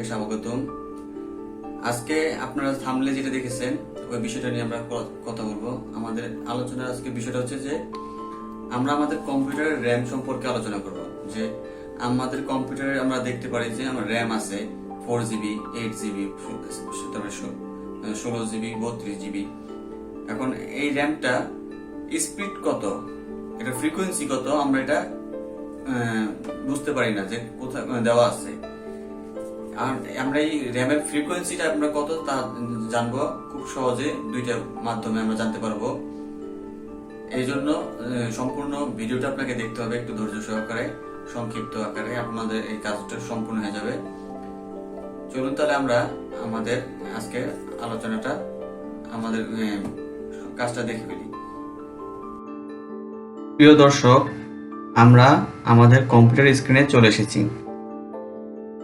স্বাগতম। আজকে আপনারা থাম্বনেলে যেটা দেখেছেন ওই বিষয়টা নিয়ে আমরা কথা বলবো। আমাদের আলোচনার আজকে বিষয়টা হচ্ছে যে আমরা আমাদের কম্পিউটারের র্যাম সম্পর্কে আলোচনা করব। যে আমাদের কম্পিউটারে আমরা দেখতে পারি যে আমার র্যাম আছে 4GB, 8GB, তারপরে 16GB, 32GB। এখন এই র্যামটা স্পিড কত, এটা ফ্রিকোয়েন্সি কত, আমরা এটা বুঝতে পারি না যে কোথায় দেওয়া আছে। আর আমরা এই র্যামের ফ্রিকোয়েন্সিটা আমরা কত তা জানবো খুব সহজে, দুইটা মাধ্যমে আমরা জানতে পারবো। এই জন্য সম্পূর্ণ ভিডিওটা আপনাকে দেখতে হবে একটু ধৈর্য সহকারে, সংক্ষিপ্ত আকারে আপনাদের এই কাজটা সম্পূর্ণ হয়ে যাবে। চলুন তাহলে আমরা আমাদের আজকে আলোচনাটা, আমাদের কাজটা দেখে ফেলি। প্রিয় দর্শক, আমরা আমাদের কম্পিউটার স্ক্রিনে চলে এসেছি।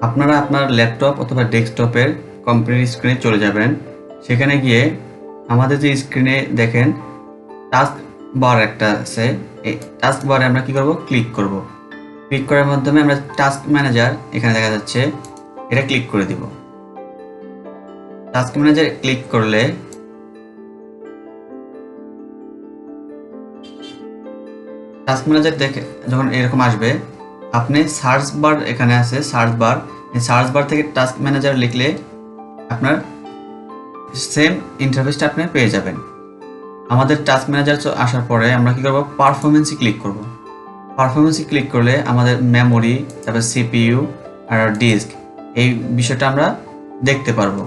আপনারা আপনার ল্যাপটপ অথবা ডেস্কটপের কম্পিউটার স্ক্রিনে চলে যাবেন। সেখানে গিয়ে আমাদের যে স্ক্রিনে দেখেন টাস্ক বার একটা আছে, এই টাস্ক বারে আমরা কি করব, ক্লিক করব। ক্লিক করার মাধ্যমে আমরা টাস্ক ম্যানেজার এখানে দেখা যাচ্ছে, এটা ক্লিক করে দিব। টাস্ক ম্যানেজার ক্লিক করলে টাস্ক ম্যানেজার দেখে যখন এরকম আসবে, আপনি সার্চ বার এখানে আছে, সার্চ বার, এই সার্চ বার থেকে টাস্ক ম্যানেজার লিখলে আপনার সেম ইন্টারফেসটা আপনি পেয়ে যাবেন। আমাদের টাস্ক ম্যানেজার আসার পরে আমরা কি করব, পারফরমেন্সে ক্লিক করব। পারফরমেন্সে ক্লিক করলে আমাদের মেমোরি, তারপর সিপিইউ আর ডিস্ক, এই বিষয়টা আমরা দেখতে পারবো।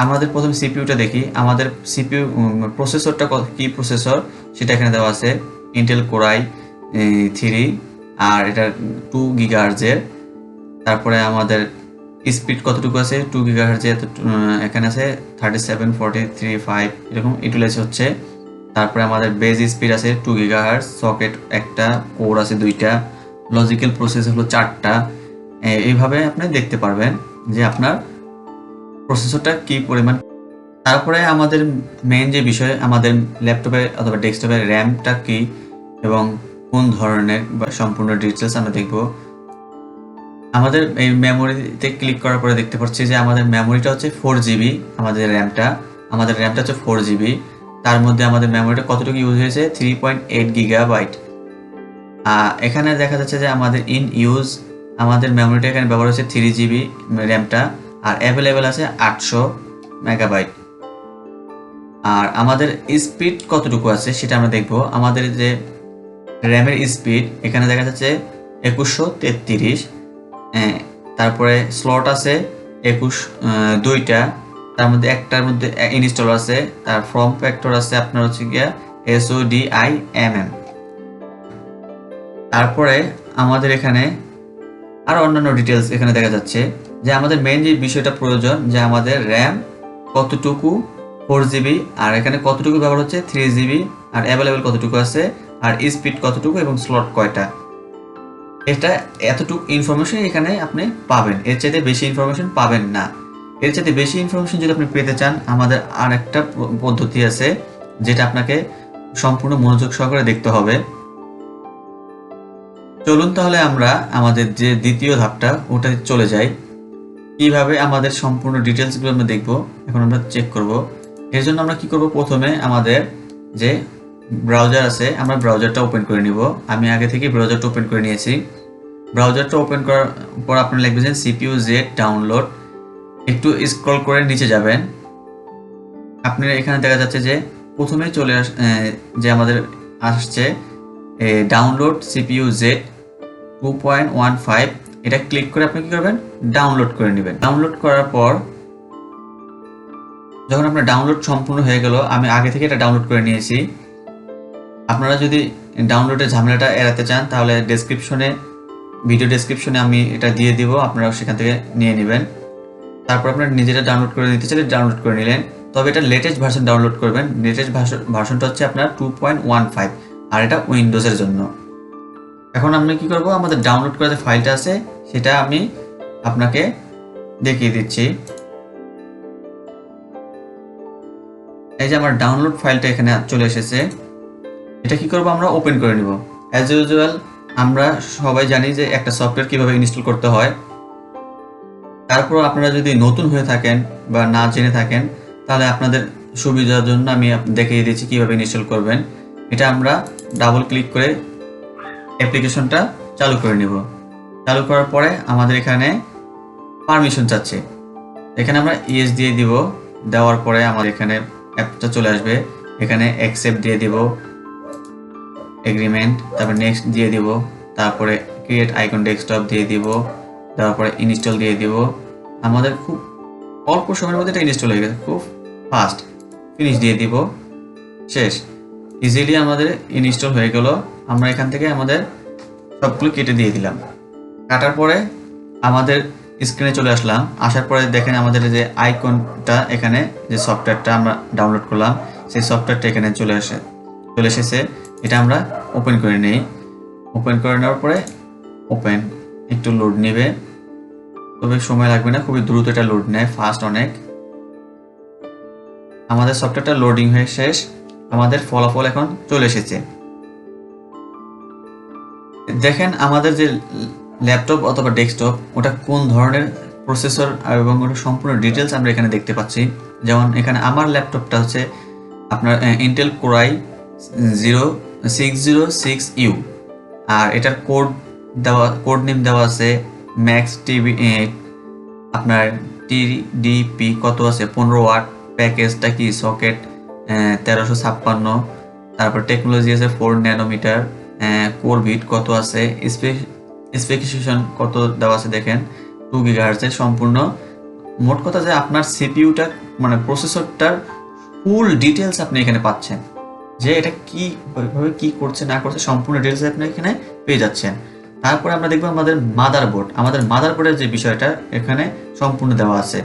আমাদের প্রথমে সিপিইউটা দেখি। আমাদের সিপিইউ প্রসেসরটা কি প্রসেসর সেটা এখানে দেওয়া আছে, ইন্টেল কোর i3, আর এটা 2 GHz-এর। তারপরে আমাদের স্পিড কতটুকু আছে, 2 GHz, এখানে আছে 37, 43, 5 এরকম ইউটিলাইজ হচ্ছে। তারপরে আমাদের বেজ স্পিড আছে 2 GHz, সকেট একটা, কোর আছে 2টা, লজিক্যাল প্রসেস হলো 4টা। এইভাবে আপনি দেখতে পারবেন যে আপনার প্রসেসরটা কি পরিমাণ। তারপরে আমাদের মেইন যে বিষয়, আমাদের ল্যাপটপে অথবা ডেস্কটপের র্যামটা কি এবং কোন ধরনের বা সম্পূর্ণ ডিটেলস আমরা দেখব। আমাদের এই মেমোরিতে ক্লিক করার পরে দেখতে পাচ্ছি যে আমাদের মেমোরিটা হচ্ছে 4GB। আমাদের র্যামটা হচ্ছে 4GB। তার মধ্যে আমাদের মেমোরিটা কতটুকু ইউজ হয়েছে, 3.8 GB। এখানে দেখা যাচ্ছে যে আমাদের ইন ইউজ আমাদের মেমোরিটা এখানে ব্যবহার হচ্ছে 3GB র্যামটা, আর অ্যাভেলেবেল আছে 800 MB। আর আমাদের স্পিড কতটুকু আছে সেটা আমরা দেখব। আমাদের যে র্যামের স্পিড এখানে দেখা যাচ্ছে 2133। তারপরে স্লট আছে 2টা, তার মধ্যে একটার মধ্যে ইনস্টল আছে, তার ফর্ম ফ্যাক্টর আছে আপনার হচ্ছে গিয়া SODIMM। তারপরে আমাদের এখানে আর অন্যান্য ডিটেলস এখানে দেখা যাচ্ছে যে আমাদের মেইন যে বিষয়টা প্রয়োজন, যে আমাদের র্যাম কতটুকু 4GB, আর এখানে কতটুকু ব্যবহার হচ্ছে 3GB, আর অ্যাভেলেবেল কতটুকু আছে, আর স্পিড কতটুকু এবং স্লট কয়টা। এটা এতটুকু ইনফরমেশন এখানে আপনি পাবেন, এর চাইতে বেশি ইনফরমেশন পাবেন না। এর চাইতে বেশি ইনফরমেশন যদি আপনি পেতে চান, আমাদের আর একটা পদ্ধতি আছে যেটা আপনাকে সম্পূর্ণ মনোযোগ সহকারে দেখতে হবে। চলুন তাহলে আমরা আমাদের যে দ্বিতীয় ধাপটা ওটা চলে যাই। কিভাবে আমাদের সম্পূর্ণ ডিটেলসগুলো আমরা দেখব, এখন আমরা চেক করব। এর জন্য আমরা কি করব, প্রথমে আমাদের যে ব্রাউজার আছে আমরা ব্রাউজারটা ওপেন করে নিব। আমি আগে থেকে ব্রাউজারটা ওপেন করে নিয়েছি। ব্রাউজারটা ওপেন করার পর আপনি লিখবেন যে CPU-Z ডাউনলোড। একটু স্ক্রল করে নিচে যাবেন। আপনার এখানে দেখা যাচ্ছে যে প্রথমে যে আমাদের আসছে ডাউনলোড CPU-Z 2.15। এটা ক্লিক করে আপনি কি করবেন, ডাউনলোড করে নেবেন। ডাউনলোড করার পর যখন আপনার ডাউনলোড সম্পূর্ণ হয়ে গেল, আমি আগে থেকে এটা ডাউনলোড করে নিয়েছি। আপনারা যদি ডাউনলোডের ঝামেলাটা এড়াতে চান তাহলে ভিডিও ডেসক্রিপশনে আমি এটা দিয়ে দিব, আপনারা সেখান থেকে নিয়ে নেবেন। তারপর আপনারা নিজেরা ডাউনলোড করে নিতে চাইলে ডাউনলোড করে নিলেন। তবে এটা লেটেস্ট ভার্সন ডাউনলোড করবেন। লেটেস্ট ভার্সনটা হচ্ছে আপনার 2.15, আর এটা উইন্ডোজের জন্য। এখন আমি কি করব, আমাদের ডাউনলোড করা যে ফাইলটা আছে সেটা আমি আপনাকে দেখিয়ে দিচ্ছি। এই যে আমার ডাউনলোড ফাইলটা এখানে চলে এসেছে। এটা কি করব, আমরা ওপেন করে নিব। অ্যাজ ইউজুয়াল আমরা সবাই জানি যে একটা সফটওয়্যার কিভাবে ইনস্টল করতে হয়। তারপর আপনারা যদি নতুন হয়ে থাকেন বা না জেনে থাকেন তাহলে আপনাদের সুবিধার জন্য আমি দেখিয়ে দিচ্ছি কীভাবে ইনস্টল করবেন। এটা আমরা ডাবল ক্লিক করে অ্যাপ্লিকেশনটা চালু করে নেব। চালু করার পরে আমাদের এখানে পারমিশন চাচ্ছে, এখানে আমরা ইয়েস দিয়ে দিব। দেওয়ার পরে আমাদের এখানে অ্যাপটা চলে আসবে, এখানে অ্যাকসেপ্ট দিয়ে দিব, এগ্রিমেন্ট, তারপরে নেক্সট দিয়ে দিব, তারপরে ক্রিয়েট আইকন ডেস্কটপ দিয়ে দিব, তারপরে ইনস্টল দিয়ে দিব। আমাদের খুব অল্প সময়ের মধ্যে এটা ইনস্টল হয়ে গেছে, খুব ফাস্ট। ফিনিশ দিয়ে দিব, শেষ। ইজিলি আমাদের ইনস্টল হয়ে গেল। আমরা এখান থেকে আমাদের সবগুলো কেটে দিয়ে দিলাম। কাটার পরে আমাদের স্ক্রিনে চলে আসলাম। আসার পরে দেখেন আমাদের যে আইকনটা, এখানে যে সফটওয়্যারটা আমরা ডাউনলোড করলাম সেই সফটওয়্যারটা এখানে চলে এসেছে। এটা আমরা ওপেন করে নেই। ওপেন করে নেওয়ার পরে ওপেন, একটু লোড নেবে, তবে সময় লাগবে না, খুবই দ্রুত এটা লোড নেয়, ফাস্ট অনেক। আমাদের সফটওয়্যারটা লোডিং হয়ে শেষ। আমাদের ফলাফল এখন চলে এসেছে। দেখেন আমাদের যে ল্যাপটপ অথবা ডেস্কটপ ওটা কোন ধরনের প্রসেসর এবং ওটা সম্পূর্ণ ডিটেলস আমরা এখানে দেখতে পাচ্ছি। যেমন এখানে আমার ল্যাপটপটা হচ্ছে আপনার ইন্টেল কোরাই 606U, আর এটার কোড নেম দেওয়া আছে ম্যাক্স টিভি, আপনার টিডিপি কত আছে 15 ওয়াট, প্যাকেজটা কি সকেট 1356, তারপর টেকনোলজি আছে 4 ন্যানোমিটার, কোর বিট কত আছে, স্পেসিফিকেশন কত দেওয়া আছে দেখেন 2 GHz এর সম্পূর্ণ। মোট কথা যে আপনার সিপিইউটা মানে প্রসেসরটার ফুল ডিটেলস আপনি এখানে পাচ্ছেন, যে এটা কিভাবে কি করছে না করছে সম্পূর্ণ ডিটেলস আপনি এখানে পেয়ে যাচ্ছেন। তারপরে আমরা দেখবো আমাদের মাদারবোর্ডের যে বিষয়টা এখানে সম্পূর্ণ দেওয়া আছে।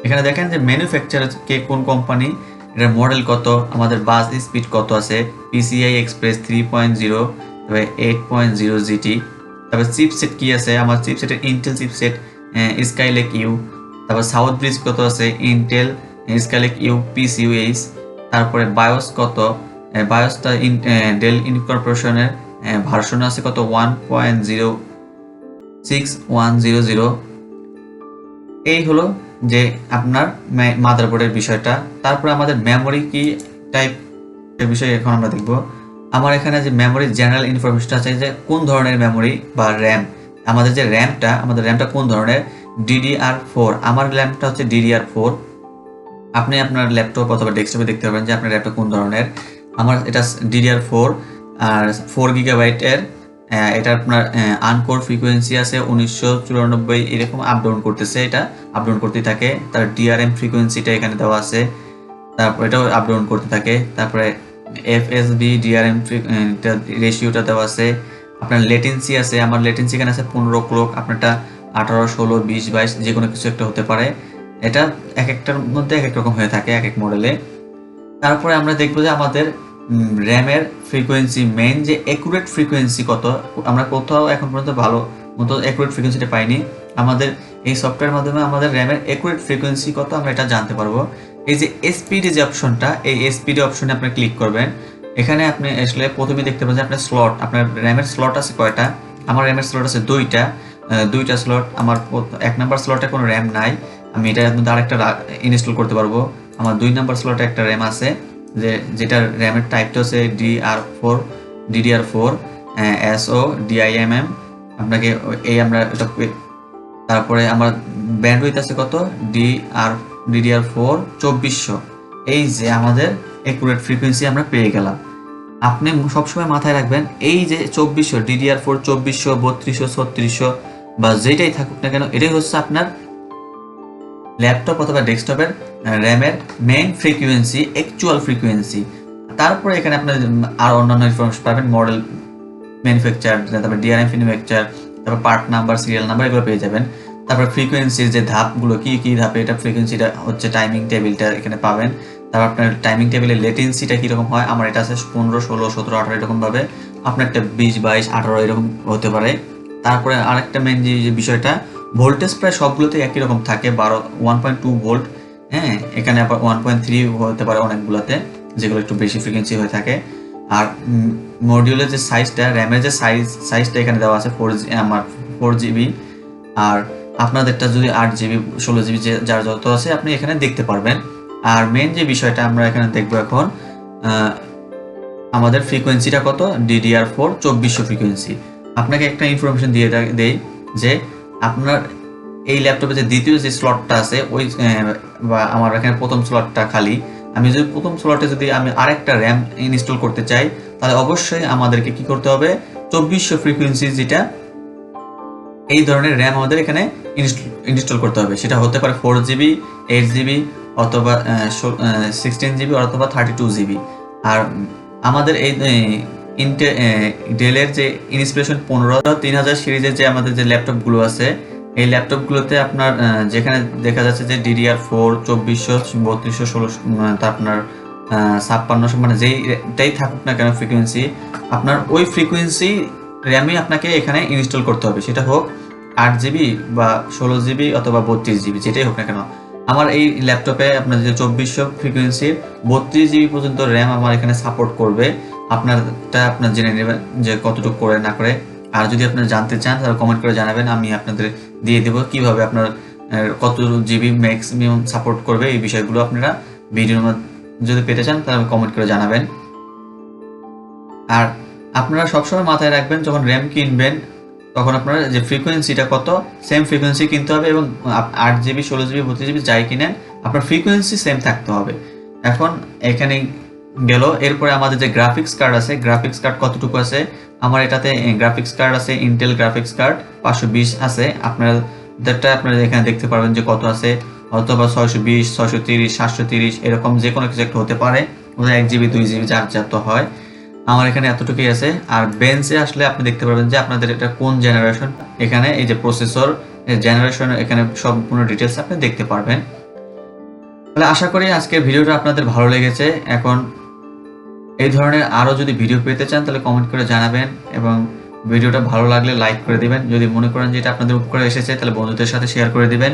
এখানে দেখেন যে ম্যানুফ্যাকচারার কে কোন কোম্পানি, এটার মডেল কত, আমাদের বাস স্পিড কত আছে, PCI Express 3.0, তারপরে 8.0 GT, তারপরে চিপসেট কি আছে, আমার চিপসেটের ইন্টেল চিপসেট স্কাইলেক ইউ, তারপর সাউথ ব্রিজ কত আছে ইন্টেল স্কাইলেক ইউ PCUH, তারপরে বায়োস কত, বায়োসটা ডেল ইনকর্পোরেশনের ভার্সন আছে কত 1.06100। এই হলো যে আপনার মাদারবোর্ডের বিষয়টা। তারপরে আমাদের মেমোরি কি টাইপ এর বিষয়ে এখন আমরা দেখব। আমার এখানে যে মেমোরি জেনারেল ইনফরমেশন আছে, যে কোন ধরনের মেমোরি বা র্যাম, আমাদের যে র্যামটা কোন ধরনের, DDR4, আমার র্যামটা হচ্ছে DDR4। আপনি আপনার ল্যাপটপ অথবা ডেস্কটপে দেখতে পাবেন যে আপনার র্যামটা কোন ধরনের। আমার এটা DDR4 আর 4 GB এর। এটা আপনার আনকোর ফ্রিকোয়েন্সি আছে 1994, এরকম আপডাউন করতেছে, এটা আপডাউন করতেই থাকে। তার DRM ফ্রিকোয়েন্সিটা এখানে দেওয়া আছে, তারপর এটাও আপডাউন করতে থাকে। তারপরে FSB DRM রেশিওটা দেওয়া আছে। আপনার লেটেন্সি আছে, আমার লেটেন্সি এখানে আছে 15 ক্লক, আপনারটা 18, 16, 20, 22 যে কোনো কিছু একটা হতে পারে। এটা এক একটার মধ্যে এক এক রকম হয়ে থাকে এক এক মডেলে। তারপরে আমরা দেখবো যে আমাদের র্যামের ফ্রিকোয়েন্সি, মেইন যে অ্যাকুরেট ফ্রিকোয়েন্সি কত, আমরা কোথাও এখন পর্যন্ত ভালো মতো অ্যাকুরেট ফ্রিকোয়েন্সিটা পাইনি। আমাদের এই সফটওয়্যারের মাধ্যমে আমাদের র্যামের অ্যাকুরেট ফ্রিকোয়েন্সি কত আমরা এটা জানতে পারবো। এই যে এসপিডি যে অপশনটা, এই এসপিডি অপশনে আপনি ক্লিক করবেন। এখানে আপনি আসলে প্রথমে দেখতে পাবেন যে আপনার স্লট, আপনার র্যামের স্লট আছে কয়টা। আমার র্যামের স্লট আছে দুইটা স্লট। আমার 1 নাম্বার স্লটে কোনো র্যাম নাই, আমি এটার মধ্যে আরেকটা ইনস্টল করতে পারবো। আমার 2 নাম্বার স্লটে একটা র্যাম আছে, যেটার র্যামের টাইপটা হচ্ছে DDR4 SODIMM। আপনাকে এই আমরা এটা, তারপরে আমার ব্যান্ডউইথ আছে কত DDR4 2400। এই যে আমাদের অ্যাকুরেট ফ্রিকোয়েন্সি আমরা পেয়ে গেলাম। আপনি সবসময় মাথায় রাখবেন এই যে 2400 DDR4 2400 3200 3600 বা যেটাই থাকুক না কেন, এটাই হচ্ছে আপনার ল্যাপটপ অথবা ডেস্কটপের র্যামের মেইন ফ্রিকোয়েন্সি, অ্যাকচুয়াল ফ্রিকোয়েন্সি। তারপরে এখানে আপনার আর অন্যান্য ইনফরমেশন পাবেন, মডেল, ম্যানুফ্যাকচার, তারপর DRM ম্যানুফ্যাকচার, তারপর পার্ট নাম্বার, সিরিয়াল নাম্বার, এগুলো পেয়ে যাবেন। তারপর ফ্রিকোয়েন্সির যে ধাপগুলো কি ধাপে এটা ফ্রিকোয়েন্সিটা হচ্ছে, টাইমিং টেবিলটা এখানে পাবেন। তারপর আপনার টাইমিং টেবিলের লেটেন্সিটা কীরকম হয়, আমার এটা আছে 15, 16, 17, 18 এরকমভাবে, আপনার একটা 20, 22, 18 এরকম হতে পারে। তারপরে আরেকটা মেন যে বিষয়টা, ভোল্টেজ প্রায় সবগুলোতে একই রকম থাকে 1.2 ভোল্ট। হ্যাঁ, এখানে আবার 1.3 হতে পারে অনেকগুলোতে, যেগুলো একটু বেশি ফ্রিকোয়েন্সি হয়ে থাকে। আর মডিউলের যে সাইজটা, র্যামের যে সাইজটা এখানে দেওয়া আছে 4GB, আর আপনাদেরটা যদি 8 GB 16 GB যার যত আছে আপনি এখানে দেখতে পারবেন। আর মেন যে বিষয়টা আমরা এখানে দেখবো এখন, আমাদের ফ্রিকোয়েন্সিটা কত, DDR4 2400 ফ্রিকোয়েন্সি। আপনাকে একটা ইনফরমেশন দিয়ে দেই যে আপনার এই ল্যাপটপে যে দ্বিতীয় যে স্লটটা আছে ওই বা আমার এখানে প্রথম স্লটটা খালি, আমি যদি প্রথম স্লটে যদি আমি আরেকটা র্যাম ইনস্টল করতে চাই তাহলে অবশ্যই আমাদেরকে কি করতে হবে, 2400 ফ্রিকোয়েন্সি যেটা এই ধরনের র্যাম আমাদের এখানে ইনস্টল করতে হবে। সেটা হতে পারে 4GB, 8GB অথবা 16GB অথবা 32GB। আর আমাদের এই ডেলের যে ইনস্পিরেশন 3000 সিরিজের যে আমাদের যে ল্যাপটপগুলো আছে এই ল্যাপটপগুলোতে আপনার যেখানে দেখা যাচ্ছে যে DDR4 2400 3200 1600 আপনার 5600 মানে যেইটাই থাকুক না কেন ফ্রিকোয়েন্সি, আপনার ওই ফ্রিকোয়েন্সি র্যামই আপনাকে এখানে ইনস্টল করতে হবে। সেটা হোক 8GB বা 16GB অথবা 32GB যেটাই হোক না কেন। আমার এই ল্যাপটপে আপনার যে 2400 ফ্রিকোয়েন্সির 32GB পর্যন্ত র্যাম আমার এখানে সাপোর্ট করবে। আপনারটা আপনার জেনে নেবেন যে কতটুকু করে না করে। আর যদি আপনারা জানতে চান তাহলে কমেন্ট করে জানাবেন, আমি আপনাদের দিয়ে দেবো কিভাবে আপনার কত জিবি ম্যাক্সিমাম সাপোর্ট করবে। এই বিষয়গুলো আপনারা ভিডিওর মধ্যে যদি পেতে চান তাহলে কমেন্ট করে জানাবেন। আর আপনারা সবসময় মাথায় রাখবেন যখন র্যাম কিনবেন তখন আপনার যে ফ্রিকোয়েন্সিটা কত সেম ফ্রিকোয়েন্সি কিনতে হবে, এবং 8GB 16GB 32GB যাই কিনেন আপনার ফ্রিকোয়েন্সি সেম থাকতে হবে। এখন এখানে গেল, এরপরে আমাদের যে গ্রাফিক্স কার্ড আছে, গ্রাফিক্স কার্ড কতটুকু আছে, আমার এটাতে গ্রাফিক্স কার্ড আছে ইন্টেল গ্রাফিক্স কার্ড 520 আছে। আপনাদেরটা আপনারা এখানে দেখতে পারবেন যে কত আছে, অথবা 620 630 730 এরকম যে কোনো কিছু একটা হতে পারে, 1GB 2GB যার যত হয়। আমার এখানে এতটুকুই আছে। আর বেঞ্চে আসলে আপনি দেখতে পারবেন যে আপনাদের এটা কোন জেনারেশন, এখানে এই যে প্রসেসর জেনারেশন এখানে সম্পূর্ণ ডিটেলস আপনি দেখতে পারবেন। তাহলে আশা করি আজকের ভিডিওটা আপনাদের ভালো লেগেছে। এখন এই ধরনের আরও যদি ভিডিও পেতে চান তাহলে কমেন্ট করে জানাবেন, এবং ভিডিওটা ভালো লাগলে লাইক করে দিবেন। যদি মনে করেন যে এটা আপনাদের উপকারে এসেছে তাহলে বন্ধুদের সাথে শেয়ার করে দিবেন।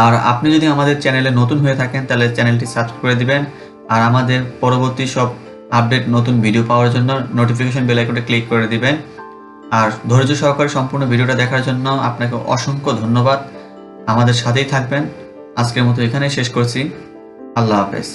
আর আপনি যদি আমাদের চ্যানেলে নতুন হয়ে থাকেন তাহলে চ্যানেলটি সাবস্ক্রাইব করে দিবেন। আর আমাদের পরবর্তী সব আপডেট নতুন ভিডিও পাওয়ার জন্য নোটিফিকেশন বেল আইকনে ক্লিক করে দিবেন। আর ধৈর্য সহকারে সম্পূর্ণ ভিডিওটা দেখার জন্য আপনাকে অসংখ্য ধন্যবাদ। আমাদের সাথেই থাকবেন। আজকের মতো এখানেই শেষ করছি। আল্লাহ হাফেজ।